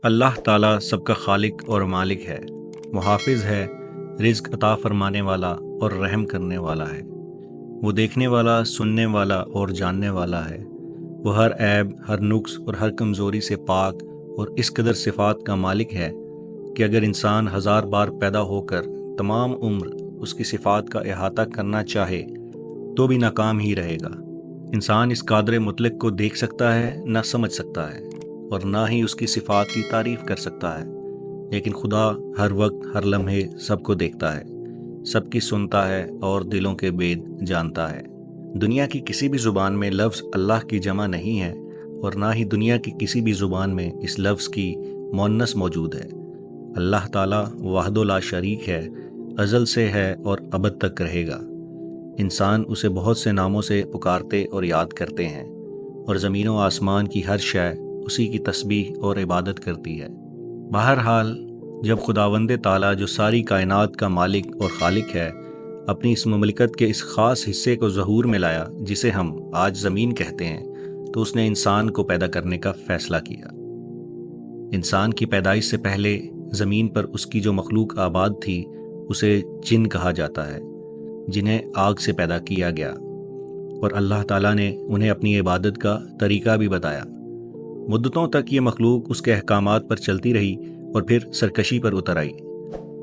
اللہ تعالیٰ سب کا خالق اور مالک ہے، محافظ ہے، رزق عطا فرمانے والا اور رحم کرنے والا ہے۔ وہ دیکھنے والا، سننے والا اور جاننے والا ہے۔ وہ ہر عیب، ہر نقص اور ہر کمزوری سے پاک اور اس قدر صفات کا مالک ہے کہ اگر انسان 1000 بار پیدا ہو کر تمام عمر اس کی صفات کا احاطہ کرنا چاہے تو بھی ناکام ہی رہے گا۔ انسان اس قادر مطلق کو دیکھ سکتا ہے، نہ سمجھ سکتا ہے اور نہ ہی اس کی صفات کی تعریف کر سکتا ہے، لیکن خدا ہر وقت، ہر لمحے سب کو دیکھتا ہے، سب کی سنتا ہے اور دلوں کے بید جانتا ہے۔ دنیا کی کسی بھی زبان میں لفظ اللہ کی جمع نہیں ہے اور نہ ہی دنیا کی کسی بھی زبان میں اس لفظ کی مؤنث موجود ہے۔ اللہ تعالیٰ وحدہ لا شریک ہے، ازل سے ہے اور ابد تک رہے گا۔ انسان اسے بہت سے ناموں سے پکارتے اور یاد کرتے ہیں، اور زمین و آسمان کی ہر شے اسی کی تسبیح اور عبادت کرتی ہے۔ بہرحال جب خداوند تعالیٰ جو ساری کائنات کا مالک اور خالق ہے اپنی اس مملکت کے اس خاص حصے کو ظہور میں لایا جسے ہم آج زمین کہتے ہیں، تو اس نے انسان کو پیدا کرنے کا فیصلہ کیا۔ انسان کی پیدائش سے پہلے زمین پر اس کی جو مخلوق آباد تھی اسے جن کہا جاتا ہے، جنہیں آگ سے پیدا کیا گیا، اور اللہ تعالیٰ نے انہیں اپنی عبادت کا طریقہ بھی بتایا۔ مدتوں تک یہ مخلوق اس کے احکامات پر چلتی رہی اور پھر سرکشی پر اتر آئی۔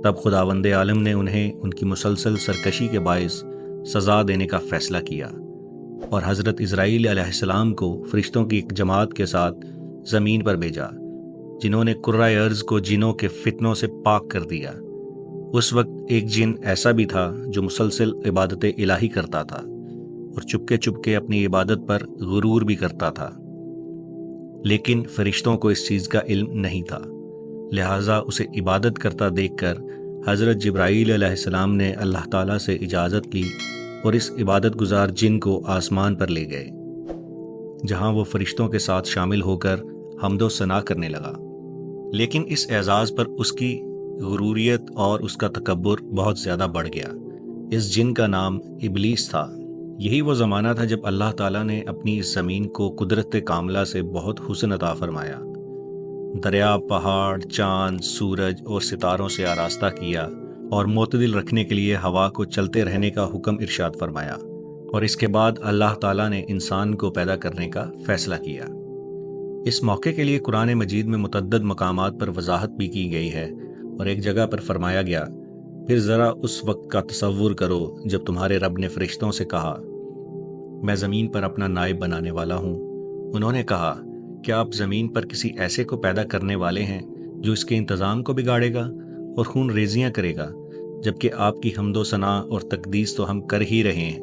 تب خداوند عالم نے انہیں ان کی مسلسل سرکشی کے باعث سزا دینے کا فیصلہ کیا اور حضرت اسرائیل علیہ السلام کو فرشتوں کی ایک جماعت کے ساتھ زمین پر بھیجا، جنہوں نے کرۂ ارض کو جنوں کے فتنوں سے پاک کر دیا۔ اس وقت ایک جن ایسا بھی تھا جو مسلسل عبادت الہی کرتا تھا اور چپکے چپکے اپنی عبادت پر غرور بھی کرتا تھا، لیکن فرشتوں کو اس چیز کا علم نہیں تھا، لہٰذا اسے عبادت کرتا دیکھ کر حضرت جبرائیل علیہ السلام نے اللہ تعالیٰ سے اجازت لی اور اس عبادت گزار جن کو آسمان پر لے گئے، جہاں وہ فرشتوں کے ساتھ شامل ہو کر حمد و ثنا کرنے لگا۔ لیکن اس اعزاز پر اس کی غروریت اور اس کا تکبر بہت زیادہ بڑھ گیا۔ اس جن کا نام ابلیس تھا۔ یہی وہ زمانہ تھا جب اللہ تعالیٰ نے اپنی اس زمین کو قدرت کاملہ سے بہت حسن عطا فرمایا، دریا، پہاڑ، چاند، سورج اور ستاروں سے آراستہ کیا، اور معتدل رکھنے کے لیے ہوا کو چلتے رہنے کا حکم ارشاد فرمایا، اور اس کے بعد اللہ تعالیٰ نے انسان کو پیدا کرنے کا فیصلہ کیا۔ اس موقع کے لیے قرآن مجید میں متعدد مقامات پر وضاحت بھی کی گئی ہے، اور ایک جگہ پر فرمایا گیا، پھر ذرا اس وقت کا تصور کرو جب تمہارے رب نے فرشتوں سے کہا، میں زمین پر اپنا نائب بنانے والا ہوں۔ انہوں نے کہا، کیا آپ زمین پر کسی ایسے کو پیدا کرنے والے ہیں جو اس کے انتظام کو بگاڑے گا اور خون ریزیاں کرے گا، جبکہ آپ کی حمد و ثنا اور تقدیس تو ہم کر ہی رہے ہیں۔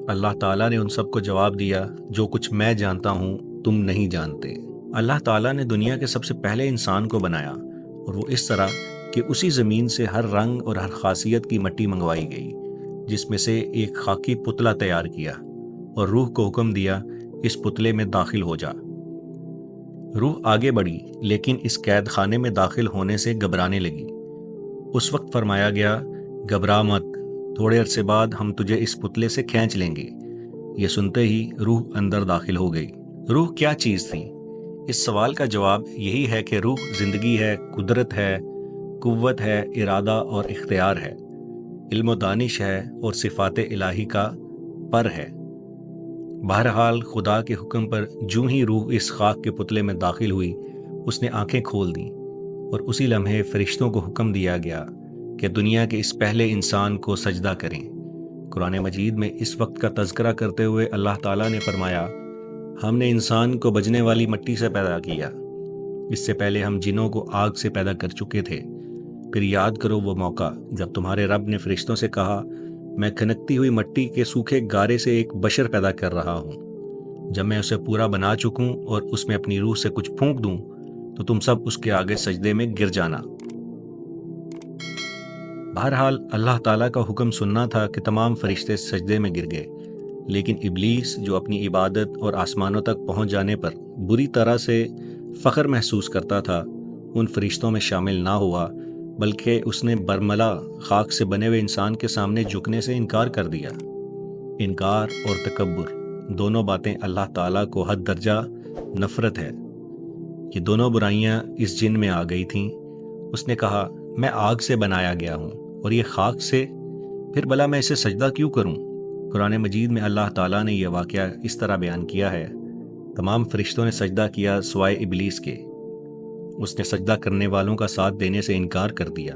اللہ تعالیٰ نے ان سب کو جواب دیا، جو کچھ میں جانتا ہوں تم نہیں جانتے۔ اللہ تعالیٰ نے دنیا کے سب سے پہلے انسان کو بنایا، اور وہ اس طرح کہ اسی زمین سے ہر رنگ اور ہر خاصیت کی مٹی منگوائی گئی، جس میں سے ایک خاکی پتلا تیار کیا، اور روح کو حکم دیا، اس پتلے میں داخل ہو جا۔ روح آگے بڑھی، لیکن اس قید خانے میں داخل ہونے سے گھبرانے لگی۔ اس وقت فرمایا گیا، گھبرا مت، تھوڑے عرصے بعد ہم تجھے اس پتلے سے کھینچ لیں گے۔ یہ سنتے ہی روح اندر داخل ہو گئی۔ روح کیا چیز تھی؟ اس سوال کا جواب یہی ہے کہ روح زندگی ہے، قدرت ہے، قوت ہے، ارادہ اور اختیار ہے، علم و دانش ہے اور صفات الہی کا پر ہے۔ بہرحال خدا کے حکم پر جوں ہی روح اس خاک کے پتلے میں داخل ہوئی، اس نے آنکھیں کھول دیں، اور اسی لمحے فرشتوں کو حکم دیا گیا کہ دنیا کے اس پہلے انسان کو سجدہ کریں۔ قرآن مجید میں اس وقت کا تذکرہ کرتے ہوئے اللہ تعالیٰ نے فرمایا، ہم نے انسان کو بجنے والی مٹی سے پیدا کیا، اس سے پہلے ہم جنوں کو آگ سے پیدا کر چکے تھے۔ پھر یاد کرو وہ موقع جب تمہارے رب نے فرشتوں سے کہا، میں کھنکتی ہوئی مٹی کے سوکھے گارے سے ایک بشر پیدا کر رہا ہوں، جب میں اسے پورا بنا چکوں اور اس میں اپنی روح سے کچھ پھونک دوں تو تم سب اس کے آگے سجدے میں گر جانا۔ بہرحال اللہ تعالیٰ کا حکم سننا تھا کہ تمام فرشتے سجدے میں گر گئے، لیکن ابلیس جو اپنی عبادت اور آسمانوں تک پہنچ جانے پر بری طرح سے فخر محسوس کرتا تھا، ان فرشتوں میں شامل نہ ہوا، بلکہ اس نے برملا خاک سے بنے ہوئے انسان کے سامنے جھکنے سے انکار کر دیا۔ انکار اور تکبر دونوں باتیں اللہ تعالیٰ کو حد درجہ نفرت ہے۔ یہ دونوں برائیاں اس جن میں آ گئی تھیں۔ اس نے کہا، میں آگ سے بنایا گیا ہوں اور یہ خاک سے، پھر بھلا میں اسے سجدہ کیوں کروں؟ قرآن مجید میں اللہ تعالیٰ نے یہ واقعہ اس طرح بیان کیا ہے، تمام فرشتوں نے سجدہ کیا سوائے ابلیس کے۔ اس نے سجدہ کرنے والوں کا ساتھ دینے سے انکار کر دیا۔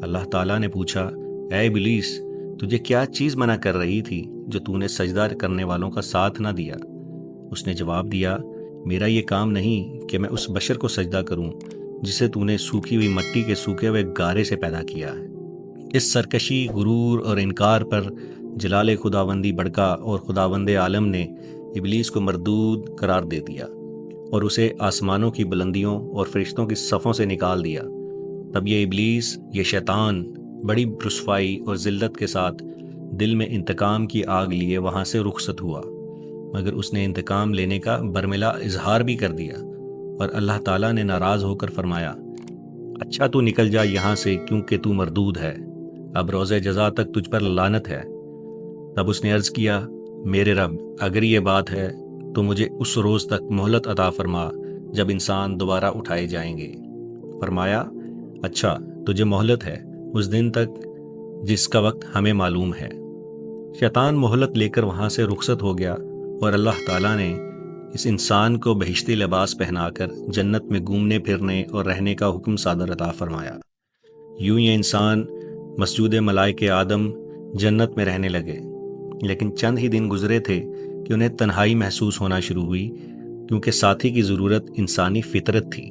اللہ تعالیٰ نے پوچھا، اے ابلیس، تجھے کیا چیز منع کر رہی تھی جو تو نے سجدہ کرنے والوں کا ساتھ نہ دیا؟ اس نے جواب دیا، میرا یہ کام نہیں کہ میں اس بشر کو سجدہ کروں جسے تو نے سوکھی ہوئی مٹی کے سوکھے ہوئے گارے سے پیدا کیا ہے۔ اس سرکشی، غرور اور انکار پر جلال خداوندی بڑکا اور خداوند عالم نے ابلیس کو مردود قرار دے دیا اور اسے آسمانوں کی بلندیوں اور فرشتوں کی صفوں سے نکال دیا۔ تب یہ ابلیس، یہ شیطان، بڑی رسوائی اور ذلت کے ساتھ دل میں انتقام کی آگ لیے وہاں سے رخصت ہوا، مگر اس نے انتقام لینے کا برملا اظہار بھی کر دیا، اور اللہ تعالیٰ نے ناراض ہو کر فرمایا، اچھا تو نکل جا یہاں سے، کیونکہ تو مردود ہے، اب روز جزا تک تجھ پر لعنت ہے۔ تب اس نے عرض کیا، میرے رب، اگر یہ بات ہے تو مجھے اس روز تک مہلت عطا فرما جب انسان دوبارہ اٹھائے جائیں گے۔ فرمایا، اچھا تجھے مہلت ہے اس دن تک جس کا وقت ہمیں معلوم ہے۔ شیطان مہلت لے کر وہاں سے رخصت ہو گیا، اور اللہ تعالیٰ نے اس انسان کو بہشتی لباس پہنا کر جنت میں گھومنے پھرنے اور رہنے کا حکم صادر عطا فرمایا۔ یوں یہ انسان مسجود ملائکہ آدم جنت میں رہنے لگے، لیکن چند ہی دن گزرے تھے کہ انہیں تنہائی محسوس ہونا شروع ہوئی، کیونکہ ساتھی کی ضرورت انسانی فطرت تھی۔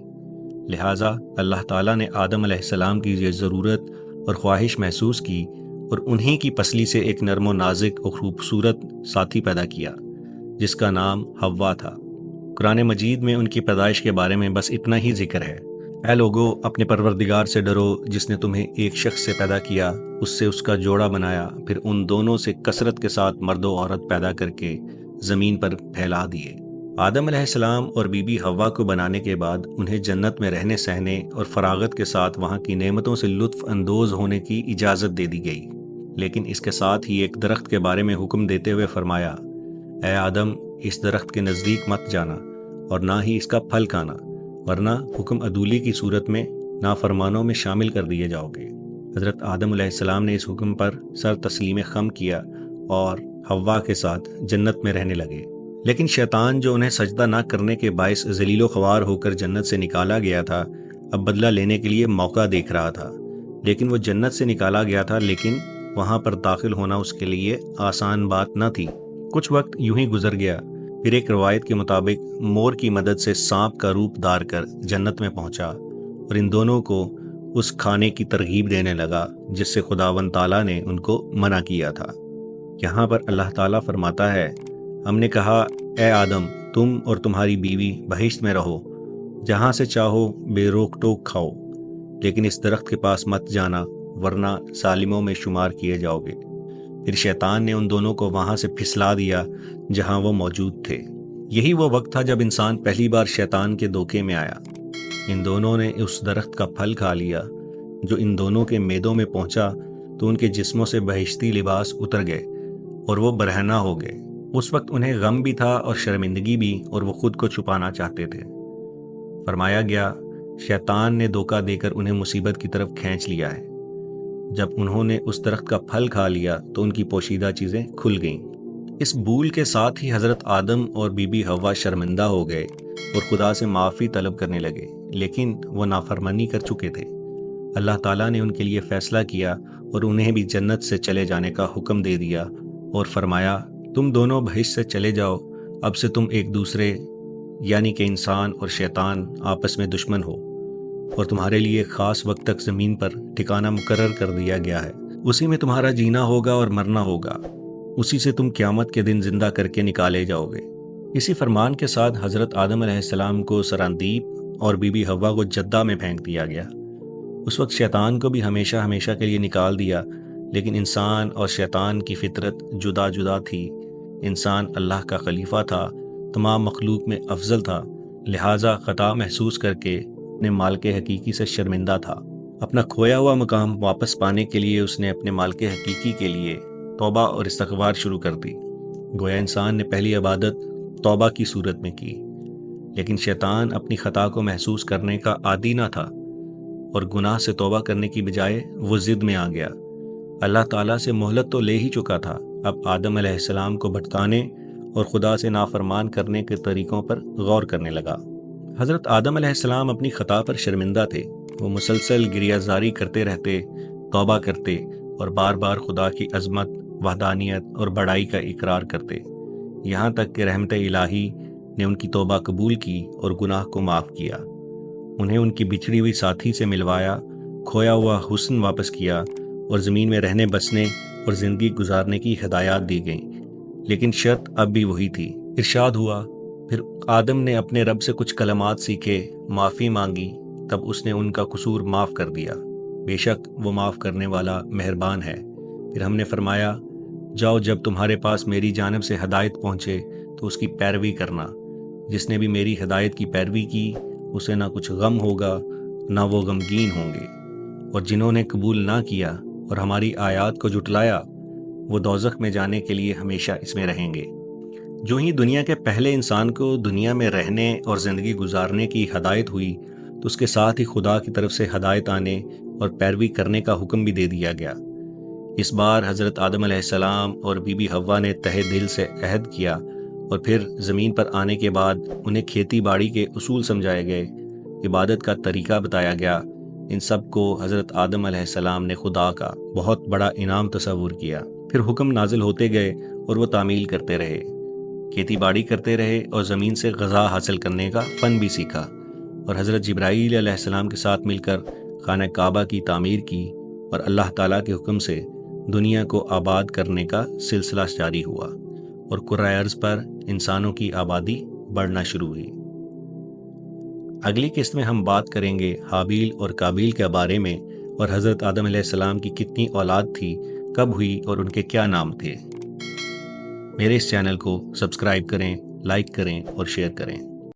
لہٰذا اللہ تعالیٰ نے آدم علیہ السلام کی یہ ضرورت اور خواہش محسوس کی، اور انہی کی پسلی سے ایک نرم و نازک اور خوبصورت ساتھی پیدا کیا جس کا نام حوا تھا۔ قرآن مجید میں ان کی پیدائش کے بارے میں بس اتنا ہی ذکر ہے، اے لوگو، اپنے پروردگار سے ڈرو جس نے تمہیں ایک شخص سے پیدا کیا، اس سے اس کا جوڑا بنایا، پھر ان دونوں سے کثرت کے ساتھ مرد و عورت پیدا کر کے زمین پر پھیلا دیے۔ آدم علیہ السلام اور بی بی حوا کو بنانے کے بعد انہیں جنت میں رہنے سہنے اور فراغت کے ساتھ وہاں کی نعمتوں سے لطف اندوز ہونے کی اجازت دے دی گئی، لیکن اس کے ساتھ ہی ایک درخت کے بارے میں حکم دیتے ہوئے فرمایا، اے آدم، اس درخت کے نزدیک مت جانا اور نہ ہی اس کا پھل کھانا، ورنہ حکم عدولی کی صورت میں نافرمانوں میں شامل کر دیے جاؤ گے۔ حضرت آدم علیہ السلام نے اس حکم پر سر تسلیم خم کیا اور حوا کے ساتھ جنت میں رہنے لگے، لیکن شیطان جو انہیں سجدہ نہ کرنے کے باعث ذلیل و خوار ہو کر جنت سے نکالا گیا تھا، اب بدلہ لینے کے لیے موقع دیکھ رہا تھا۔ لیکن وہ جنت سے نکالا گیا تھا، لیکن وہاں پر داخل ہونا اس کے لیے آسان بات نہ تھی۔ کچھ وقت یوں ہی گزر گیا، پھر ایک روایت کے مطابق مور کی مدد سے سانپ کا روپ دھار کر جنت میں پہنچا اور ان دونوں کو اس کھانے کی ترغیب دینے لگا جس سے خداوند تعالیٰ نے ان کو منع کیا تھا۔ یہاں پر اللہ تعالیٰ فرماتا ہے، ہم نے کہا، اے آدم، تم اور تمہاری بیوی بہشت میں رہو، جہاں سے چاہو بے روک ٹوک کھاؤ، لیکن اس درخت کے پاس مت جانا ورنہ ظالموں میں شمار کیے جاؤ گے۔ پھر شیطان نے ان دونوں کو وہاں سے پھسلا دیا جہاں وہ موجود تھے۔ یہی وہ وقت تھا جب انسان پہلی بار شیطان کے دھوکے میں آیا۔ ان دونوں نے اس درخت کا پھل کھا لیا۔ جو ان دونوں کے میدوں میں پہنچا تو ان کے جسموں سے بہشتی لباس اتر گئے اور وہ برہنہ ہو گئے۔ اس وقت انہیں غم بھی تھا اور شرمندگی بھی، اور وہ خود کو چھپانا چاہتے تھے۔ فرمایا گیا، شیطان نے دھوکہ دے کر انہیں مصیبت کی طرف کھینچ لیا ہے۔ جب انہوں نے اس درخت کا پھل کھا لیا تو ان کی پوشیدہ چیزیں کھل گئیں۔ اس بھول کے ساتھ ہی حضرت آدم اور بی بی حوا شرمندہ ہو گئے اور خدا سے معافی طلب کرنے لگے، لیکن وہ نافرمانی کر چکے تھے۔ اللہ تعالیٰ نے ان کے لیے فیصلہ کیا اور انہیں بھی جنت سے چلے جانے کا حکم دے دیا اور فرمایا، تم دونوں بہشت سے چلے جاؤ، اب سے تم ایک دوسرے یعنی کہ انسان اور شیطان آپس میں دشمن ہو، اور تمہارے لیے ایک خاص وقت تک زمین پر ٹھکانہ مقرر کر دیا گیا ہے، اسی میں تمہارا جینا ہوگا اور مرنا ہوگا، اسی سے تم قیامت کے دن زندہ کر کے نکالے جاؤ گے۔ اسی فرمان کے ساتھ حضرت آدم علیہ السلام کو سراندیپ اور بی بی حوا کو جدہ میں پھینک دیا گیا۔ اس وقت شیطان کو بھی ہمیشہ ہمیشہ کے لیے نکال دیا، لیکن انسان اور شیطان کی فطرت جدا جدا تھی۔ انسان اللہ کا خلیفہ تھا، تمام مخلوق میں افضل تھا، لہٰذا خطا محسوس کر کے اپنے مالک حقیقی سے شرمندہ تھا۔ اپنا کھویا ہوا مقام واپس پانے کے لیے اس نے اپنے مالک حقیقی کے لیے توبہ اور استغفار شروع کر دی۔ گویا انسان نے پہلی عبادت توبہ کی صورت میں کی، لیکن شیطان اپنی خطا کو محسوس کرنے کا عادی نہ تھا اور گناہ سے توبہ کرنے کی بجائے وہ ضد میں آ گیا۔ اللہ تعالیٰ سے مہلت تو لے ہی چکا تھا، اب آدم علیہ السلام کو بھٹکانے اور خدا سے نافرمان کرنے کے طریقوں پر غور کرنے لگا۔ حضرت آدم علیہ السلام اپنی خطا پر شرمندہ تھے۔ وہ مسلسل گریہ زاری کرتے رہتے، توبہ کرتے اور بار بار خدا کی عظمت، وحدانیت اور بڑائی کا اقرار کرتے، یہاں تک کہ رحمت الہی نے ان کی توبہ قبول کی اور گناہ کو معاف کیا۔ انہیں ان کی بچھڑی ہوئی ساتھی سے ملوایا، کھویا ہوا حسن واپس کیا اور زمین میں رہنے بسنے اور زندگی گزارنے کی ہدایات دی گئیں۔ لیکن شرط اب بھی وہی تھی۔ ارشاد ہوا، پھر آدم نے اپنے رب سے کچھ کلمات سیکھے، معافی مانگی، تب اس نے ان کا قصور معاف کر دیا۔ بے شک وہ معاف کرنے والا مہربان ہے۔ پھر ہم نے فرمایا، جاؤ، جب تمہارے پاس میری جانب سے ہدایت پہنچے تو اس کی پیروی کرنا۔ جس نے بھی میری ہدایت کی پیروی کی اسے نہ کچھ غم ہوگا نہ وہ غمگین ہوں گے، اور جنہوں نے قبول نہ کیا اور ہماری آیات کو جھٹلایا وہ دوزخ میں جانے کے لیے ہمیشہ اس میں رہیں گے۔ جو ہی دنیا کے پہلے انسان کو دنیا میں رہنے اور زندگی گزارنے کی ہدایت ہوئی تو اس کے ساتھ ہی خدا کی طرف سے ہدایت آنے اور پیروی کرنے کا حکم بھی دے دیا گیا۔ اس بار حضرت آدم علیہ السلام اور بی بی حوا نے تہہ دل سے عہد کیا، اور پھر زمین پر آنے کے بعد انہیں کھیتی باڑی کے اصول سمجھائے گئے، عبادت کا طریقہ بتایا گیا۔ ان سب کو حضرت آدم علیہ السلام نے خدا کا بہت بڑا انعام تصور کیا۔ پھر حکم نازل ہوتے گئے اور وہ تعمیل کرتے رہے، کھیتی باڑی کرتے رہے اور زمین سے غذا حاصل کرنے کا فن بھی سیکھا، اور حضرت جبرائیل علیہ السلام کے ساتھ مل کر خانہ کعبہ کی تعمیر کی، اور اللہ تعالیٰ کے حکم سے دنیا کو آباد کرنے کا سلسلہ جاری ہوا، اور کرۂ ارض پر انسانوں کی آبادی بڑھنا شروع ہوئی۔ اگلی قسط میں ہم بات کریں گے حابیل اور قابیل کے بارے میں، اور حضرت آدم علیہ السلام کی کتنی اولاد تھی، کب ہوئی اور ان کے کیا نام تھے۔ میرے اس چینل کو سبسکرائب کریں، لائک کریں اور شیئر کریں۔